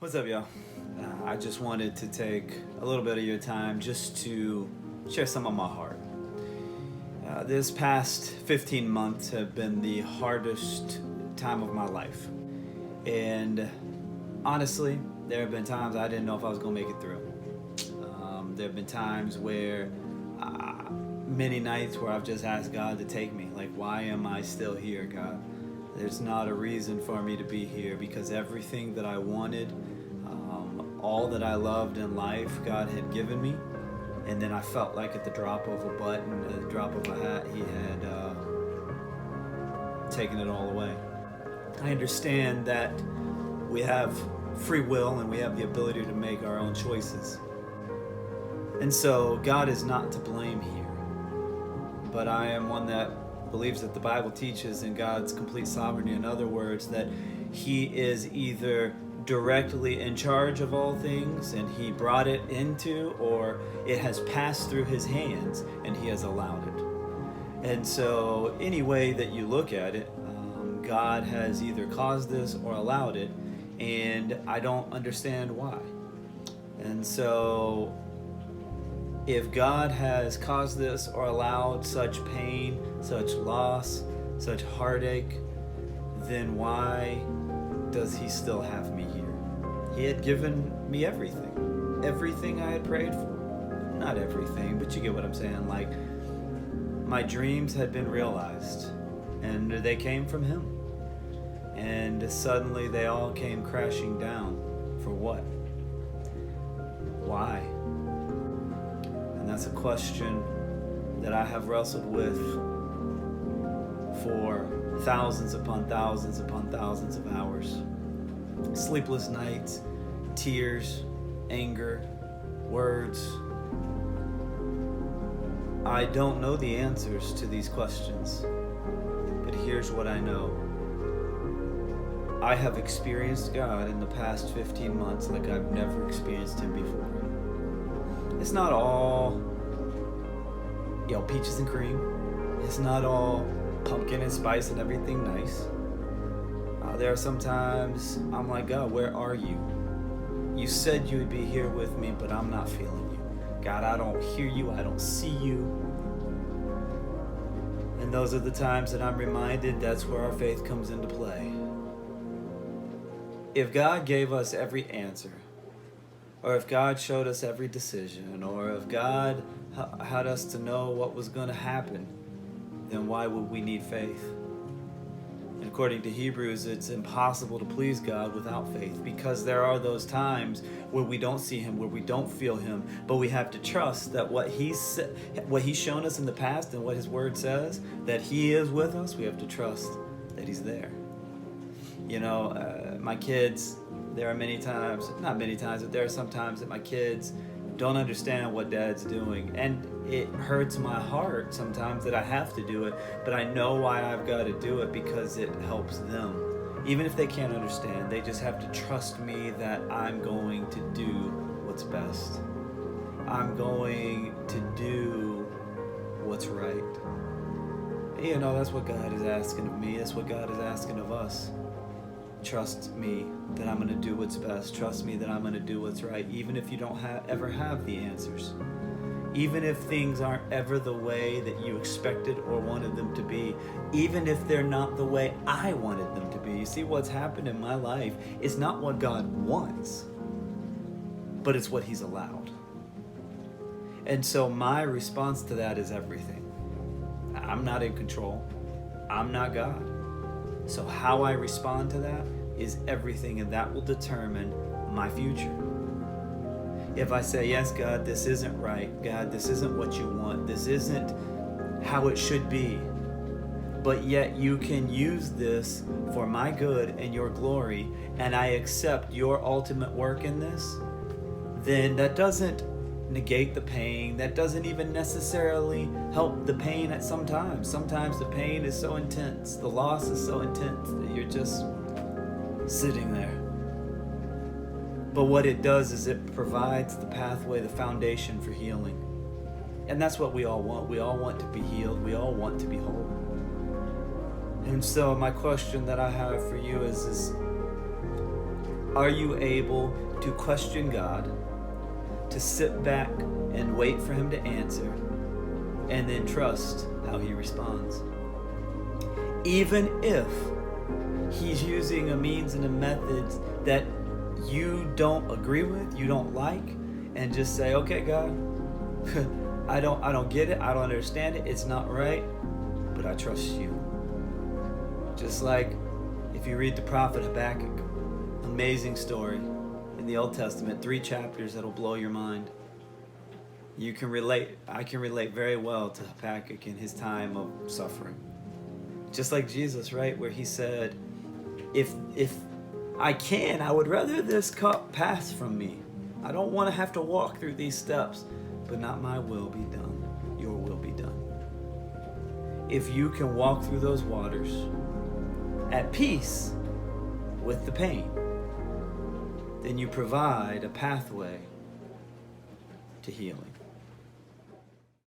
What's up, y'all? I just wanted to take a little bit of your time just to share some of my heart. This past 15 months have been the hardest time of my life. And honestly, there have been times I didn't know if I was going to make it through. There have been times where, many nights where I've just asked God to take me. Like, why am I still here, God? There's not a reason for me to be here because everything that I wanted, all that I loved in life, God had given me. And then I felt like at the drop of a button, at the drop of a hat, He had taken it all away. I understand that we have free will and we have the ability to make our own choices. And so God is not to blame here. But I am one that believes that the Bible teaches in God's complete sovereignty. In other words, that He is either directly in charge of all things and He brought it into, or it has passed through His hands and He has allowed it. And so any way that you look at it, God has either caused this or allowed it, and I don't understand why. And so if God has caused this or allowed such pain, such loss, such heartache, then why does He still have me here? He had given me everything I had prayed for. Not everything, but you get what I'm saying. Like, my dreams had been realized, and they came from Him. And suddenly they all came crashing down. For what? Why? And that's a question that I have wrestled with for thousands upon thousands upon thousands of hours. Sleepless nights, tears, anger, words. I don't know the answers to these questions, but here's what I know. I have experienced God in the past 15 months like I've never experienced Him before. It's not all, peaches and cream. It's not all pumpkin and spice and everything nice. There are some times I'm like, God, where are you? You said you would be here with me, but I'm not feeling you. God, I don't hear you. I don't see you. And those are the times that I'm reminded that's where our faith comes into play. If God gave us every answer, or if God showed us every decision, or if God had us to know what was going to happen, then why would we need faith? And according to Hebrews, it's impossible to please God without faith, because there are those times where we don't see Him, where we don't feel Him, but we have to trust that what He's shown us in the past and what His Word says, that He is with us. We have to trust that He's there. My kids, there are many times, not many times, but there are some times that my kids don't understand what Dad's doing. And it hurts my heart sometimes that I have to do it, but I know why I've got to do it, because it helps them. Even if they can't understand, they just have to trust me that I'm going to do what's best. I'm going to do what's right. That's what God is asking of me. That's what God is asking of us. Trust me that I'm going to do what's best. Trust me that I'm going to do what's right, even if you don't ever have the answers. Even if things aren't ever the way that you expected or wanted them to be. Even if they're not the way I wanted them to be. You see, what's happened in my life is not what God wants, but it's what He's allowed. And so my response to that is everything. I'm not in control. I'm not God. So how I respond to that is everything, and that will determine my future. If I say, yes, God, this isn't right. God, this isn't what you want. This isn't how it should be. But yet you can use this for my good and your glory, and I accept your ultimate work in this, then that doesn't negate the pain. That doesn't even necessarily help the pain at some times. Sometimes the pain is so intense, the loss is so intense that you're just sitting there. But what it does is it provides the pathway, the foundation for healing. And that's what we all want. We all want to be healed. We all want to be whole. And so my question that I have for you is Are you able to question God, to sit back and wait for him to answer, and then trust how he responds? Even if he's using a means and a method that you don't agree with, you don't like, and just say, okay, God, I don't get it, I don't understand it, it's not right, but I trust you. Just like if you read the prophet Habakkuk, amazing story in the Old Testament, 3 chapters that'll blow your mind. You can relate, I can relate very well to Habakkuk in his time of suffering. Just like Jesus, right? Where he said, if I can, I would rather this cup pass from me. I don't want to have to walk through these steps, but not my will be done, your will be done. If you can walk through those waters at peace with the pain, then you provide a pathway to healing.